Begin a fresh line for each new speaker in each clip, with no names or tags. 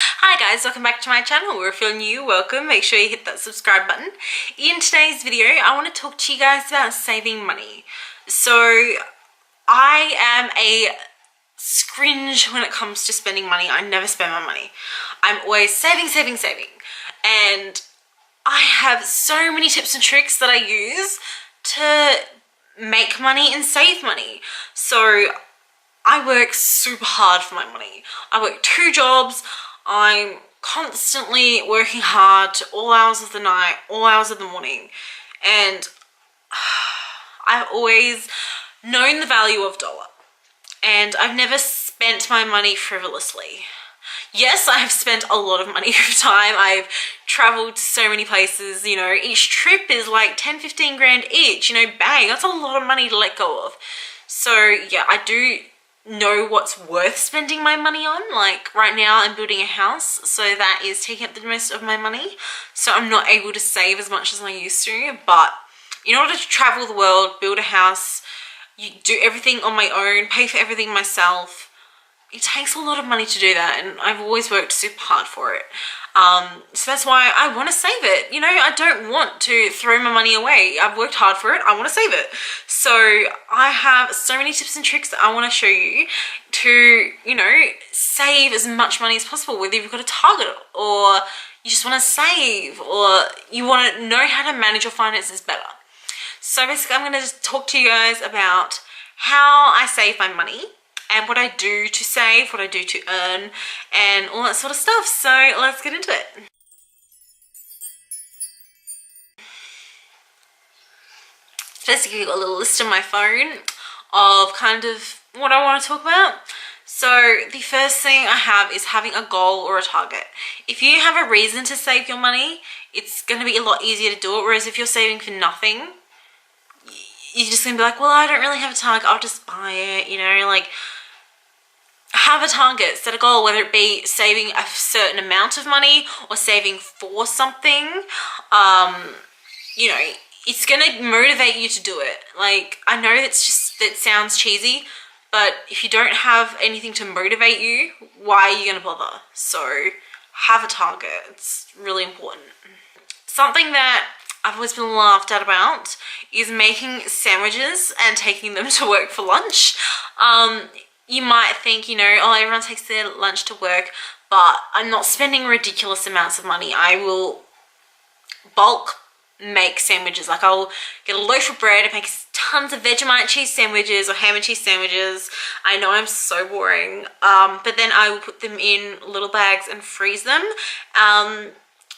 Hi guys, welcome back to my channel. If you're new, welcome. Make sure you hit that subscribe button. In today's video, I want to talk to you guys about saving money. So, I am a scringe when it comes to spending money. I never spend my money. I'm always saving. And I have so many tips and tricks that I use to make money and save money. So, I work super hard for my money. I work 2 jobs. I'm constantly working hard to all hours of the night, all hours of the morning, and I've always known the value of dollar, and I've never spent my money frivolously. Yes, I have spent a lot of money over time. I've traveled to so many places, you know, each trip is like 10-15 grand each, you know, bang, that's a lot of money to let go of. So yeah, I do know what's worth spending my money on. Like right now I'm building a house, so that is taking up the most of my money, so I'm not able to save as much as I used to. But in order to travel the world, build a house, you do everything on my own, pay for everything myself, it takes a lot of money to do that, and I've always worked super hard for it. So that's why I want to save it. You know, I don't want to throw my money away. I've worked hard for it. I want to save it. So I have so many tips and tricks that I want to show you to, you know, save as much money as possible, whether you've got a target or you just want to save or you want to know how to manage your finances better. So basically I'm going to just talk to you guys about how I save my money and what I do to save, what I do to earn, and all that sort of stuff. So let's get into it. Basically, I've got a little list on my phone of kind of what I want to talk about. So the first thing I have is having a goal or a target. If you have a reason to save your money, it's going to be a lot easier to do it. Whereas if you're saving for nothing, you're just going to be like, well, I don't really have a target, I'll just buy it, you know, like, have a target, set a goal, whether it be saving a certain amount of money or saving for something. You know, it's gonna motivate you to do it. Like, I know that sounds cheesy, but if you don't have anything to motivate you, why are you gonna bother? So have a target. It's really important. Something that I've always been laughed at about is making sandwiches and taking them to work for lunch. You might think, you know, oh, everyone takes their lunch to work, but I'm not spending ridiculous amounts of money. I will bulk make sandwiches. Like, I'll get a loaf of bread and make tons of Vegemite cheese sandwiches or ham and cheese sandwiches. I know I'm so boring, but then I will put them in little bags and freeze them.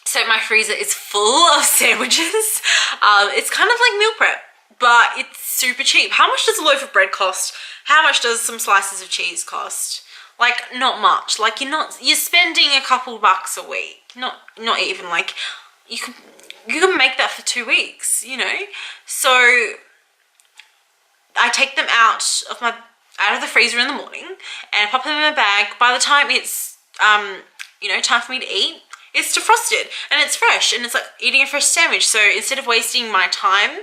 So my freezer is full of sandwiches. It's kind of like meal prep, but it's super cheap. How much does a loaf of bread cost? How much does some slices of cheese cost? Like, not much. Like, you're spending a couple bucks a week. Not even, like, you can make that for 2 weeks, you know? So I take them out of the freezer in the morning and pop them in my bag. By the time it's you know, time for me to eat, it's defrosted and it's fresh, and it's like eating a fresh sandwich. So instead of wasting my time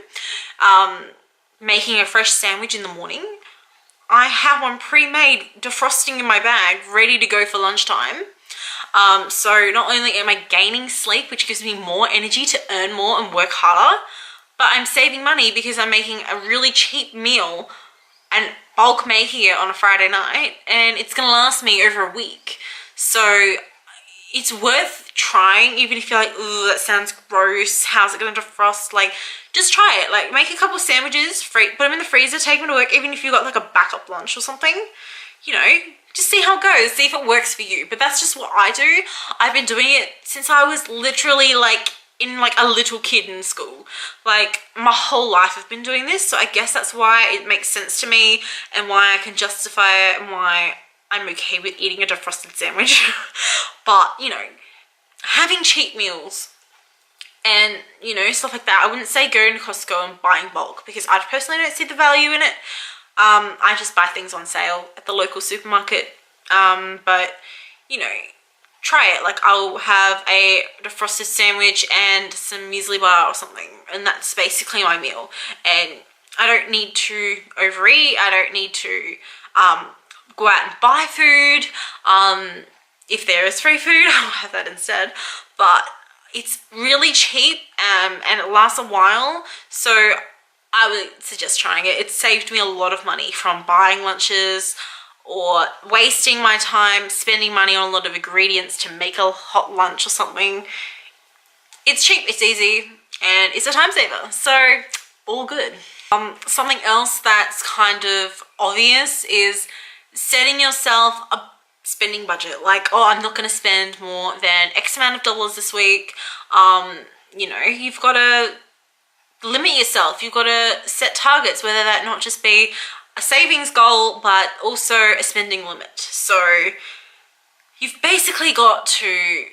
making a fresh sandwich in the morning, I have one pre-made, defrosting in my bag, ready to go for lunchtime. So not only am I gaining sleep, which gives me more energy to earn more and work harder, but I'm saving money because I'm making a really cheap meal and bulk making it on a Friday night, and it's gonna last me over a week. So it's worth trying, even if you're like, ooh, that sounds gross, how's it going to defrost? Like, just try it. Like, make a couple sandwiches, put them in the freezer, take them to work, even if you've got like a backup lunch or something, you know, just see how it goes, see if it works for you. But that's just what I do. I've been doing it since I was literally like in like a little kid in school. Like, my whole life I've been doing this, so I guess that's why it makes sense to me and why I can justify it and why I'm okay with eating a defrosted sandwich. But, you know, having cheap meals and, you know, stuff like that, I wouldn't say go into Costco and buy in bulk, because I personally don't see the value in it. I just buy things on sale at the local supermarket. But, you know, try it. Like, I'll have a defrosted sandwich and some muesli bar or something, and that's basically my meal. And I don't need to overeat. I don't need to go out and buy food. if there is free food, I'll have that instead. But it's really cheap and it lasts a while, so I would suggest trying it. It saved me a lot of money from buying lunches or wasting my time spending money on a lot of ingredients to make a hot lunch or something. It's cheap, it's easy, and it's a time saver, so all good. Something else that's kind of obvious is setting yourself a spending budget. Like, oh, I'm not going to spend more than X amount of dollars this week. You know, you've got to limit yourself. You've got to set targets, whether that not just be a savings goal, but also a spending limit. So you've basically got to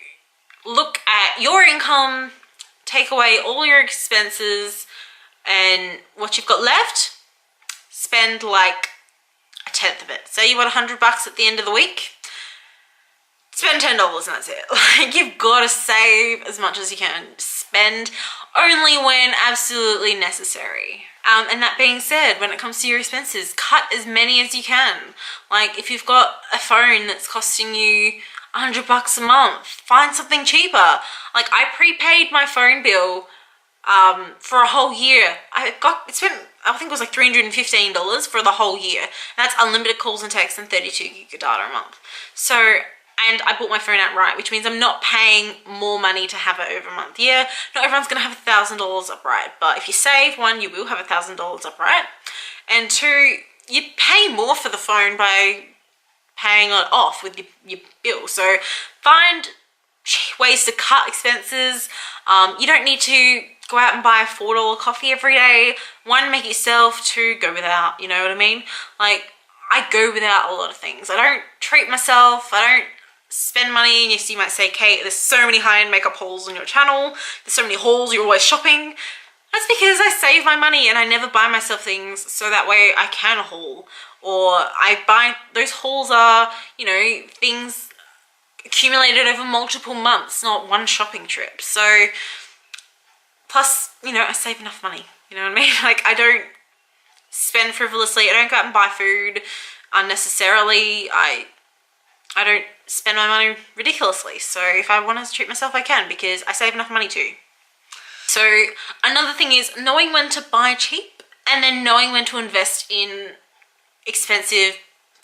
look at your income, take away all your expenses, and what you've got left, spend like a tenth of it. Say you want $100 at the end of the week, spend $10 and that's it. Like, you've got to save as much as you can. Spend only when absolutely necessary. And that being said, when it comes to your expenses, cut as many as you can. Like, if you've got a phone that's costing you $100 a month, find something cheaper. Like, I prepaid my phone bill for a whole year. It spent, I think it was like $315 for the whole year. That's unlimited calls and texts and 32 gig of data a month. So, and I bought my phone outright, which means I'm not paying more money to have it over a month. Yeah, not everyone's going to have $1,000 upright, but if you save, one, you will have $1,000 upright, and two, you pay more for the phone by paying it off with your bill. So find ways to cut expenses. You don't need to go out and buy a $4 coffee every day. One, make it yourself. Two, go without. You know what I mean? Like, I go without a lot of things. I don't treat myself. I don't spend money. And yes, you might say, Kate, there's so many high-end makeup hauls on your channel. There's so many hauls. You're always shopping. That's because I save my money and I never buy myself things so that way I can haul. Or I buy, those hauls are, you know, things accumulated over multiple months, not one shopping trip. So, plus, you know, I save enough money. You know what I mean? Like, I don't spend frivolously. I don't go out and buy food unnecessarily. I don't spend my money ridiculously. So if I want to treat myself, I can, because I save enough money too. So another thing is knowing when to buy cheap and then knowing when to invest in expensive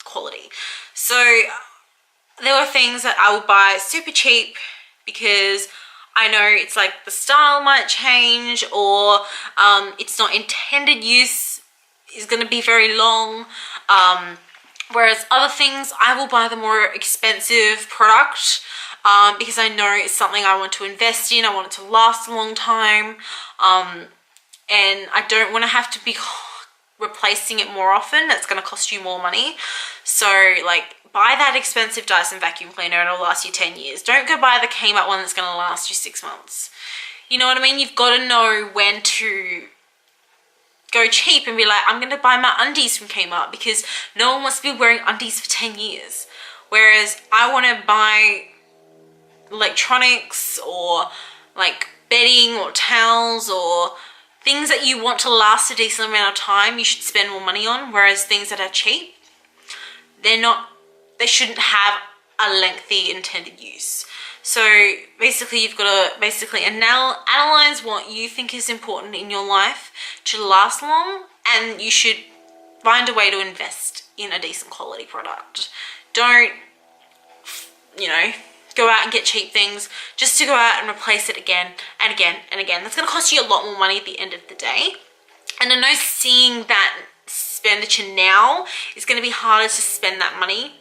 quality. So there are things that I will buy super cheap because I know it's like the style might change, or it's not intended use is going to be very long. Whereas other things, I will buy the more expensive product because I know it's something I want to invest in. I want it to last a long time. And I don't want to have to be replacing it more often. That's going to cost you more money. So, like, buy that expensive Dyson vacuum cleaner and it'll last you 10 years. Don't go buy the Kmart one that's going to last you 6 months. You know what I mean? You've got to know when to go cheap and be like, I'm going to buy my undies from Kmart because no one wants to be wearing undies for 10 years. Whereas I want to buy electronics or like bedding or towels or things that you want to last a decent amount of time, you should spend more money on. Whereas things that are cheap, they shouldn't have a lengthy intended use. So basically you've got to analyze what you think is important in your life to last long, and you should find a way to invest in a decent quality product. Don't, you know, go out and get cheap things just to go out and replace it again and again and again. That's going to cost you a lot more money at the end of the day. And I know seeing that expenditure now is going to be harder to spend that money,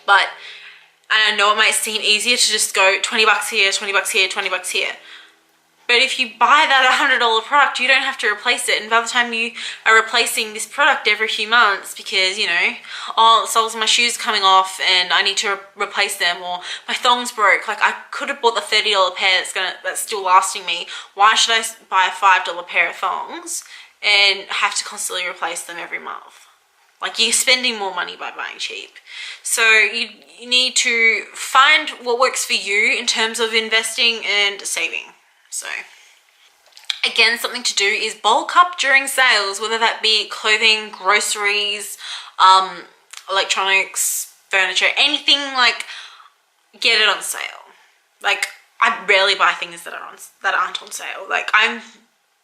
but I know it might seem easier to just go $20 here, $20 here, $20 here. But if you buy that $100 product, you don't have to replace it. And by the time you are replacing this product every few months because, you know, oh, the soles of my shoes coming off and I need to replace them, or my thongs broke. Like, I could have bought the $30 pair that's still lasting me. Why should I buy a $5 pair of thongs and have to constantly replace them every month? Like, you're spending more money by buying cheap. So you need to find what works for you in terms of investing and saving. So again, something to do is bulk up during sales, whether that be clothing, groceries, electronics, furniture, anything like get it on sale. Like, I rarely buy things that aren't on sale. Like, I'm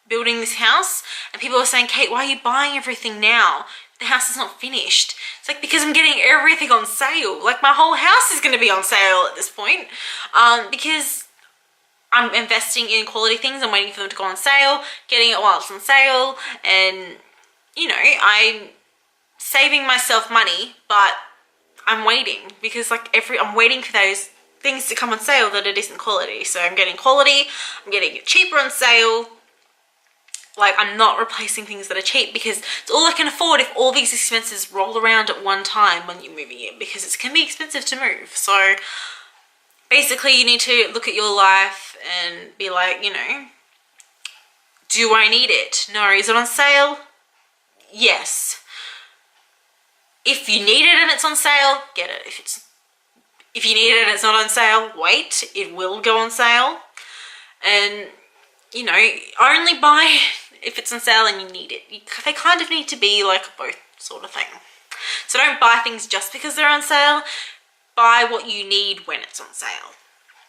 building this house and people are saying, Kate, why are you buying everything now? The house is not finished. It's like, because I'm getting everything on sale. Like, my whole house is going to be on sale at this point, because I'm investing in quality things. I'm waiting for them to go on sale, getting it while it's on sale, and you know, I'm saving myself money, but I'm waiting because like I'm waiting for those things to come on sale that are decent quality. So I'm getting quality, I'm getting it cheaper on sale. Like, I'm not replacing things that are cheap because it's all I can afford if all these expenses roll around at one time when you're moving in, because it can be expensive to move. So basically you need to look at your life and be like, you know, do I need it? No. Is it on sale? Yes. If you need it and it's on sale, get it. If you need it and it's not on sale, wait, it will go on sale. And you know, only buy if it's on sale and you need it. They kind of need to be like both sort of thing. So don't buy things just because they're on sale. Buy what you need when it's on sale.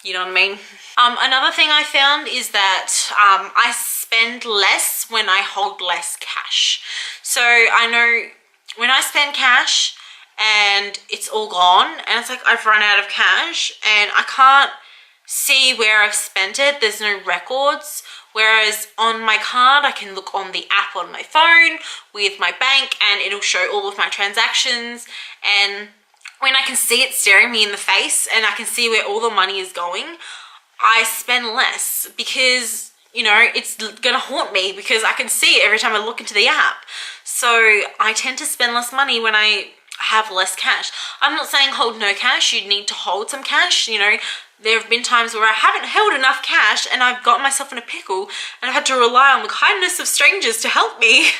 You know what I mean? Another thing I found is that I spend less when I hold less cash. So I know when I spend cash and it's all gone and it's like I've run out of cash and I can't see where I've spent it, there's no records. Whereas on my card, I can look on the app on my phone with my bank and it'll show all of my transactions. And when I can see it staring me in the face and I can see where all the money is going, I spend less because, you know, it's gonna haunt me because I can see it every time I look into the app. So I tend to spend less money when I have less cash. I'm not saying hold no cash. You need to hold some cash. You know, there have been times where I haven't held enough cash and I've got myself in a pickle and I've had to rely on the kindness of strangers to help me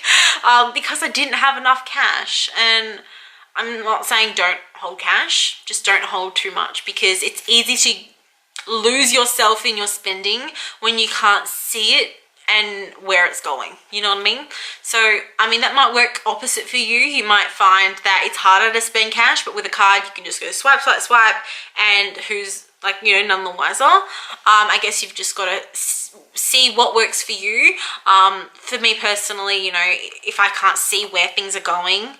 because I didn't have enough cash. And I'm not saying don't hold cash, just don't hold too much, because it's easy to lose yourself in your spending when you can't see it and where it's going. You know what I mean? So, I mean, that might work opposite for you. You might find that it's harder to spend cash, but with a card, you can just go swipe, swipe, swipe, and who's like, you know, none the wiser. I guess you've just got to see what works for you. For me personally, you know, if I can't see where things are going,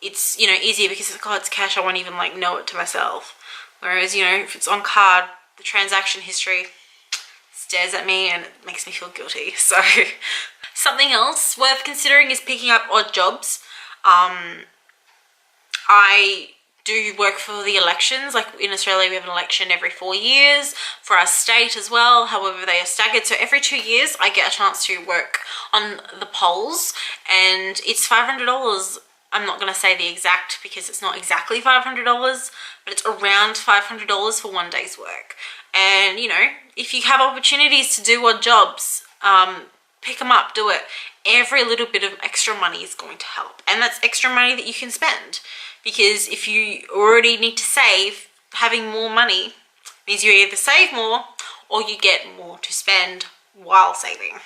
it's, you know, easier because it's, oh, it's cash, I won't even like know it to myself. Whereas, you know, if it's on card, the transaction history stares at me and it makes me feel guilty. So something else worth considering is picking up odd jobs. I do work for the elections. Like in Australia, we have an election every 4 years, for our state as well. However, they are staggered. So every 2 years, I get a chance to work on the polls, and it's $500. I'm not going to say the exact because it's not exactly $500, but it's around $500 for 1 day's work. And, you know, if you have opportunities to do odd jobs, pick them up, do it. Every little bit of extra money is going to help. And that's extra money that you can spend. Because if you already need to save, having more money means you either save more or you get more to spend while saving.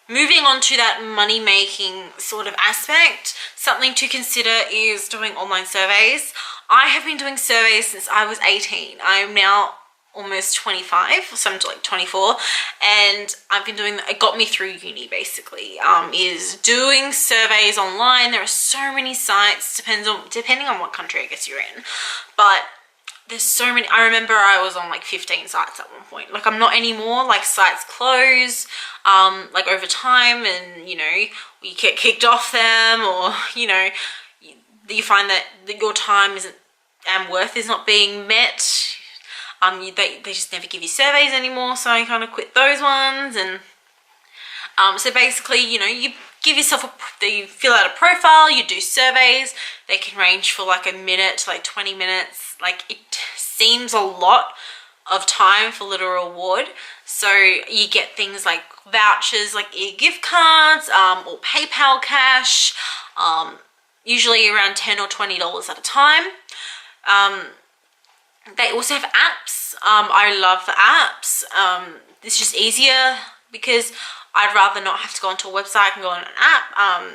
Moving on to that money-making sort of aspect, something to consider is doing online surveys. I have been doing surveys since I was 18. I am now almost 25, so I'm like 24, and I've been doing, it got me through uni basically, is doing surveys online. There are so many sites, depending on what country I guess you're in, but there's so many. I remember I was on like 15 sites at one point. Like I'm not anymore. Like sites close like over time, and you know, you get kicked off them, or you know, you find that your time isn't and worth is not being met. They just never give you surveys anymore, so I kind of quit those ones. And so basically, you know, you give yourself you fill out a profile, you do surveys. They can range for like a minute to like 20 minutes. Like it seems a lot of time for little reward. So you get things like vouchers, like gift cards, or PayPal cash, usually around $10 or $20 at a time. They also have apps. I love the apps. It's just easier because I'd rather not have to go onto a website. I can go on an app.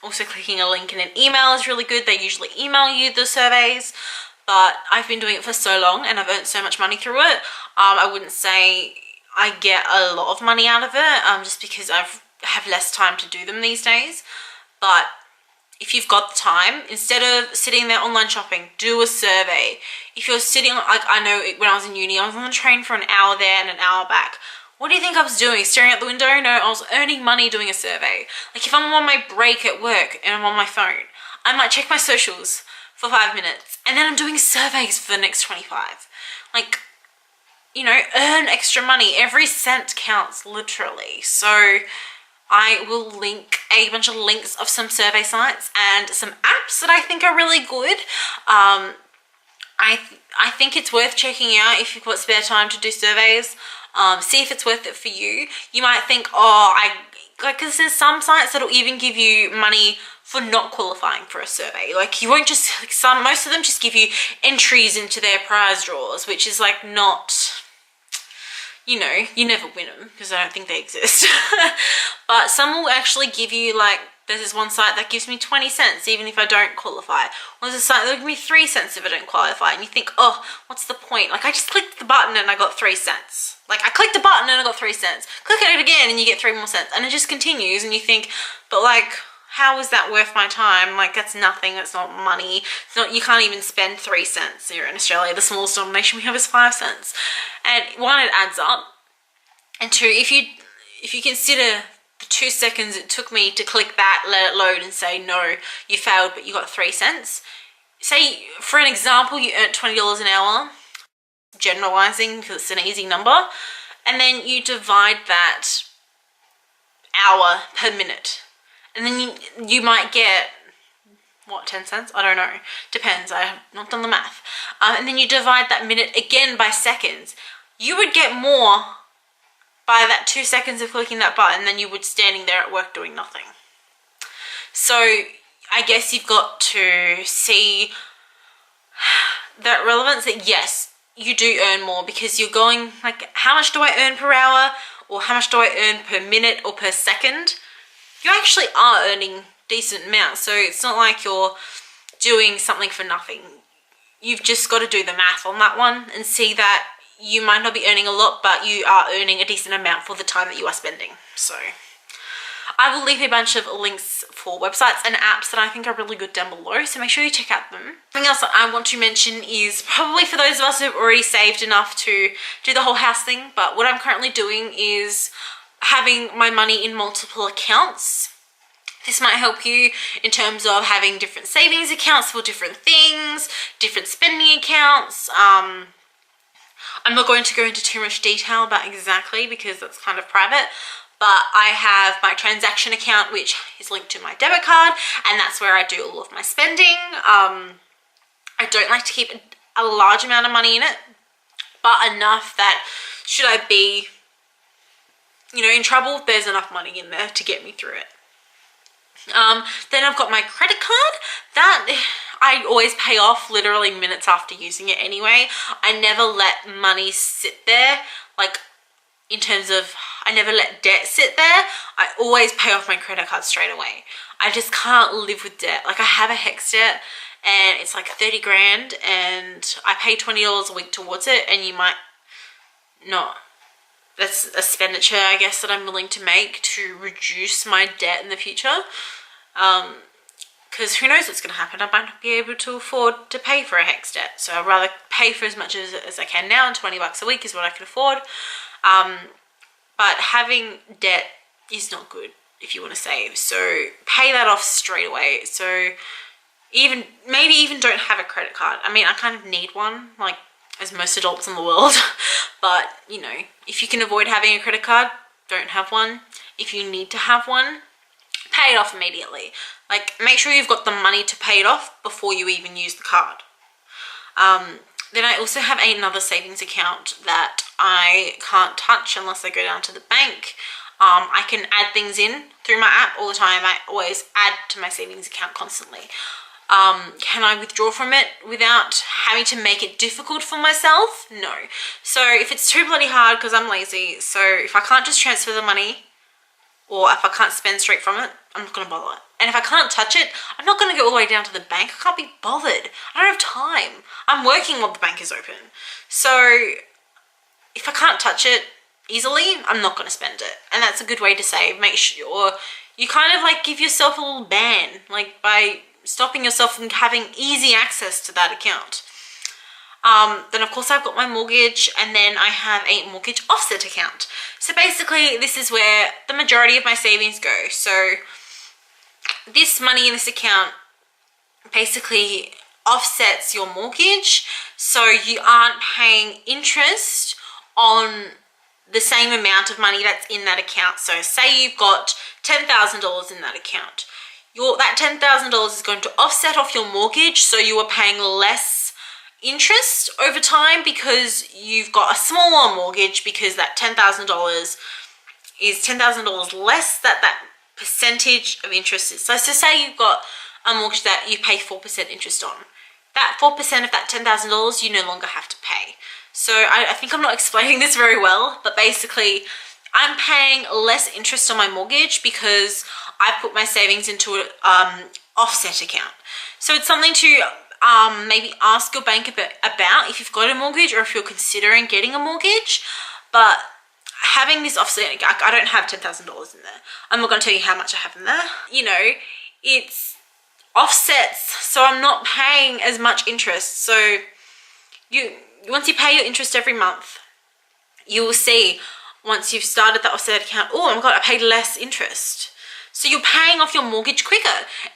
Also clicking a link in an email is really good. They usually email you the surveys. but I've been doing it for so long and I've earned so much money through it. I wouldn't say I get a lot of money out of it, just because I have less time to do them these days. But if you've got the time, instead of sitting there online shopping, do a survey. If you're sitting, like I know when I was in uni, I was on the train for an hour there and an hour back. What do you think I was doing? Staring out the window? No, I was earning money doing a survey. Like if I'm on my break at work and I'm on my phone, I might check my socials for 5 minutes and then I'm doing surveys for the next 25. Like, you know, earn extra money. Every cent counts, literally. So I will link a bunch of links of some survey sites and some apps that I think are really good. I think it's worth checking out if you've got spare time to do surveys. See if it's worth it for you. You might think, oh, because there's some sites that'll even give you money for not qualifying for a survey. Like you won't just, like most of them just give you entries into their prize draws, which is like not, you know, you never win them because I don't think they exist. But some will actually give you, like, there's this one site that gives me 20 cents even if I don't qualify. Or there's a site that'll give me 3 cents if I don't qualify. And you think, oh, what's the point? Like I just clicked the button and I got 3 cents. Like I clicked the button and I got 3 cents. Click it again and you get 3 more cents. And it just continues and you think, but like, how is that worth my time? Like that's nothing, that's not money. It's not, you can't even spend 3 cents here in Australia. The smallest denomination we have is 5 cents. And one, it adds up. And two, if you consider the 2 seconds it took me to click that, let it load and say, no, you failed, but you got 3 cents. Say, for an example, you earned $20 an hour, generalizing because it's an easy number, and then you divide that hour per minute. And then you might get, what, 10 cents? I don't know. Depends. I have not done the math. And then you divide that minute again by seconds. You would get more by that 2 seconds of clicking that button than you would standing there at work doing nothing. So I guess you've got to see that relevance that yes, you do earn more because you're going like, how much do I earn per hour? Or how much do I earn per minute or per second? You actually are earning decent amounts. So it's not like you're doing something for nothing. You've just got to do the math on that one and see that you might not be earning a lot, but you are earning a decent amount for the time that you are spending. So I will leave a bunch of links for websites and apps that I think are really good down below, so make sure you check out them. Something else that I want to mention is probably for those of us who have already saved enough to do the whole house thing, but what I'm currently doing is having my money in multiple accounts. This might help you in terms of having different savings accounts for different things, different spending accounts. I'm not going to go into too much detail about exactly because that's kind of private, but I have my transaction account which is linked to my debit card, and that's where I do all of my spending. I don't like to keep a large amount of money in it, but enough that should I be, you know, in trouble, there's enough money in there to get me through it. Then I've got my credit card that I always pay off literally minutes after using it anyway. I never let money sit there, like in terms of, I never let debt sit there. I always pay off my credit card straight away. I just can't live with debt. Like I have a HEX debt and it's like 30 grand and I pay $20 a week towards it, and you might not, that's a expenditure I guess that I'm willing to make to reduce my debt in the future, because who knows what's going to happen. I might not be able to afford to pay for a HEX debt, so I'd rather pay for as much as I can now, and $20 a week is what I can afford. But having debt is not good if you want to save, so pay that off straight away. So maybe even don't have a credit card. I mean, I kind of need one, like as most adults in the world, but you know, if you can avoid having a credit card, don't have one. If you need to have one, pay it off immediately. Like make sure you've got the money to pay it off before you even use the card. Then I also have another savings account that I can't touch unless I go down to the bank. I can add things in through my app all the time. I always add to my savings account constantly. Can I withdraw from it without having to make it difficult for myself? No. So if it's too bloody hard, because I'm lazy, so if I can't just transfer the money or if I can't spend straight from it, I'm not going to bother. And if I can't touch it, I'm not going to go all the way down to the bank. I can't be bothered. I don't have time. I'm working while the bank is open. So if I can't touch it easily, I'm not going to spend it. And that's a good way to save. Make sure you kind of like give yourself a little ban, like by stopping yourself from having easy access to that account. Then of course I've got my mortgage, and then I have a mortgage offset account. So basically this is where the majority of my savings go. So this money in this account basically offsets your mortgage, so you aren't paying interest on the same amount of money that's in that account. So say you've got $10,000 in that account. That $10,000 is going to offset off your mortgage, so you are paying less interest over time because you've got a smaller mortgage, because that $10,000 is $10,000 less that percentage of interest is. So say you've got a mortgage that you pay 4% interest on. That 4% of that $10,000 you no longer have to pay. So I think I'm not explaining this very well, but basically I'm paying less interest on my mortgage because I put my savings into an offset account. So it's something to maybe ask your bank about if you've got a mortgage or if you're considering getting a mortgage. But having this offset, I don't have $10,000 in there. I'm not going to tell you how much I have in there. You know, it's offsets, so I'm not paying as much interest. So once you pay your interest every month, you will see once you've started the offset account, oh my God, I paid less interest. So you're paying off your mortgage quicker,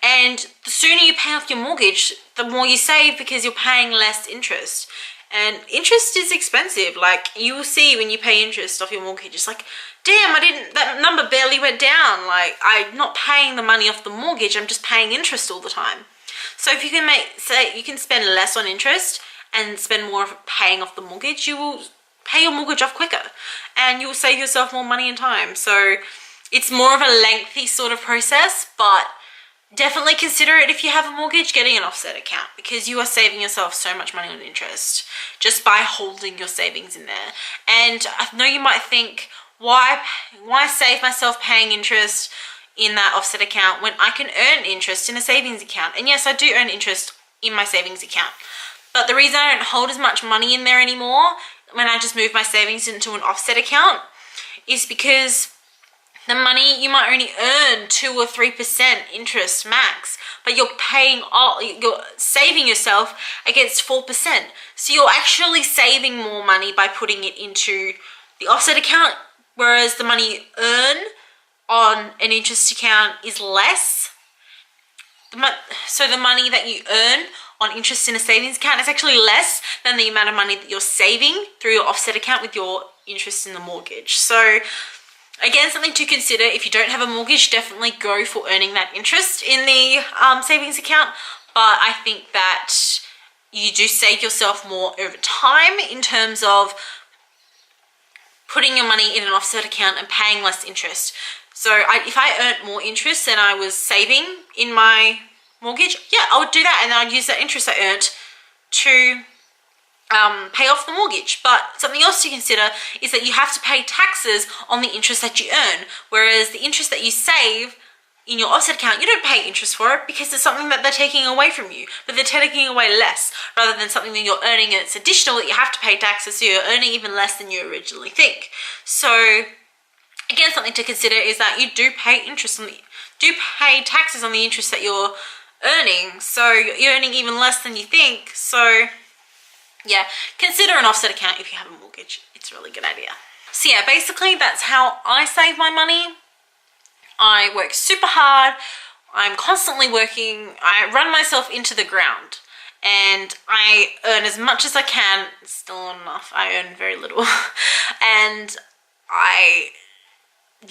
and the sooner you pay off your mortgage, the more you save because you're paying less interest. And interest is expensive. Like, you will see when you pay interest off your mortgage, it's like, damn, that number barely went down. Like, I'm not paying the money off the mortgage, I'm just paying interest all the time. So if you can you can spend less on interest and spend more of paying off the mortgage, you will pay your mortgage off quicker and you will save yourself more money and time. So it's more of a lengthy sort of process, but definitely consider it if you have a mortgage, getting an offset account, because you are saving yourself so much money on interest just by holding your savings in there. And I know you might think, why save myself paying interest in that offset account when I can earn interest in a savings account? And yes, I do earn interest in my savings account, but the reason I don't hold as much money in there anymore when I just move my savings into an offset account is because the money, you might only earn 2 or 3% interest max, but you're saving yourself against 4%. So you're actually saving more money by putting it into the offset account, whereas the money you earn on an interest account is less. So the money that you earn on interest in a savings account is actually less than the amount of money that you're saving through your offset account with your interest in the mortgage. So again, something to consider. If you don't have a mortgage, definitely go for earning that interest in the savings account. But I think that you do save yourself more over time in terms of putting your money in an offset account and paying less interest. So if I earned more interest than I was saving in my mortgage, yeah, I would do that, and then I'd use that interest I earned to pay off the mortgage. But something else to consider is that you have to pay taxes on the interest that you earn, whereas the interest that you save in your offset account, you don't pay interest for it because it's something that they're taking away from you, but they're taking away less rather than something that you're earning and it's additional that you have to pay taxes, so you're earning even less than you originally think. So again, something to consider is that you do pay taxes on the interest that you're earning, so you're earning even less than you think. So yeah, consider an offset account if you have a mortgage. It's a really good idea. So yeah, basically that's how I save my money. I work super hard. I'm constantly working. I run myself into the ground and I earn as much as I can. It's still not enough. I earn very little and I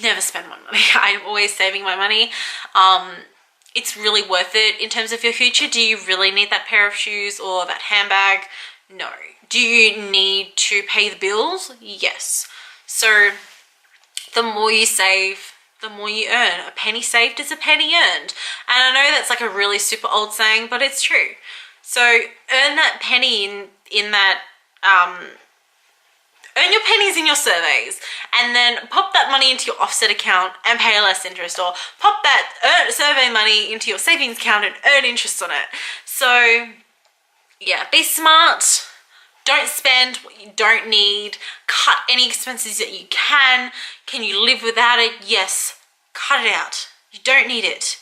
never spend my money. I'm always saving my money. It's really worth it in terms of your future. Do you really need that pair of shoes or that handbag? No. Do you need to pay the bills? Yes. So the more you save, the more you earn. A penny saved is a penny earned. And I know that's like a really super old saying, but it's true. So earn that penny in that, earn your pennies in your surveys and then pop that money into your offset account and pay less interest, or pop that survey money into your savings account and earn interest on it. So yeah, be smart. Don't spend what you don't need. Cut any expenses that you can. Can you live without it? Yes. Cut it out. You don't need it.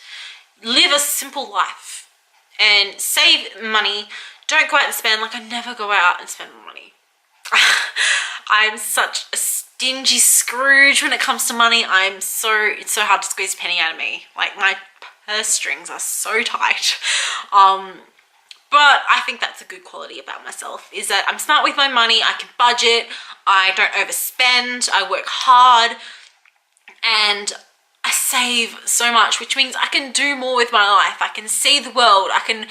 Live a simple life and save money. Don't go out and spend. Like, I never go out and spend money. I'm such a stingy Scrooge when it comes to money. It's so hard to squeeze a penny out of me. Like, my purse strings are so tight. But I think that's a good quality about myself, is that I'm smart with my money. I can budget. I don't overspend. I work hard. And I save so much, which means I can do more with my life. I can see the world. I can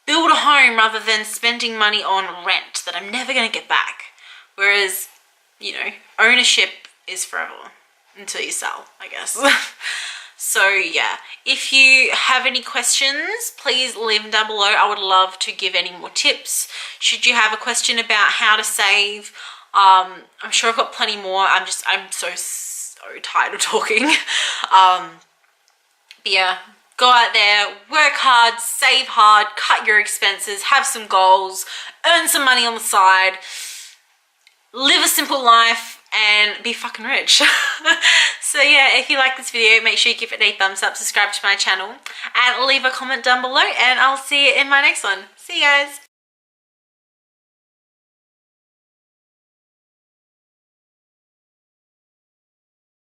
build a home rather than spending money on rent that I'm never going to get back. Whereas, you know, ownership is forever until you sell, I guess. So yeah, if you have any questions, please leave them down below. I would love to give any more tips. Should you have a question about how to save, I'm sure I've got plenty more. I'm so tired of talking. But yeah, go out there, work hard, save hard, cut your expenses, have some goals, earn some money on the side, live a simple life, and be fucking rich. So yeah, if you like this video, make sure you give it a thumbs up, subscribe to my channel, and leave a comment down below, and I'll see you in my next one. See you guys.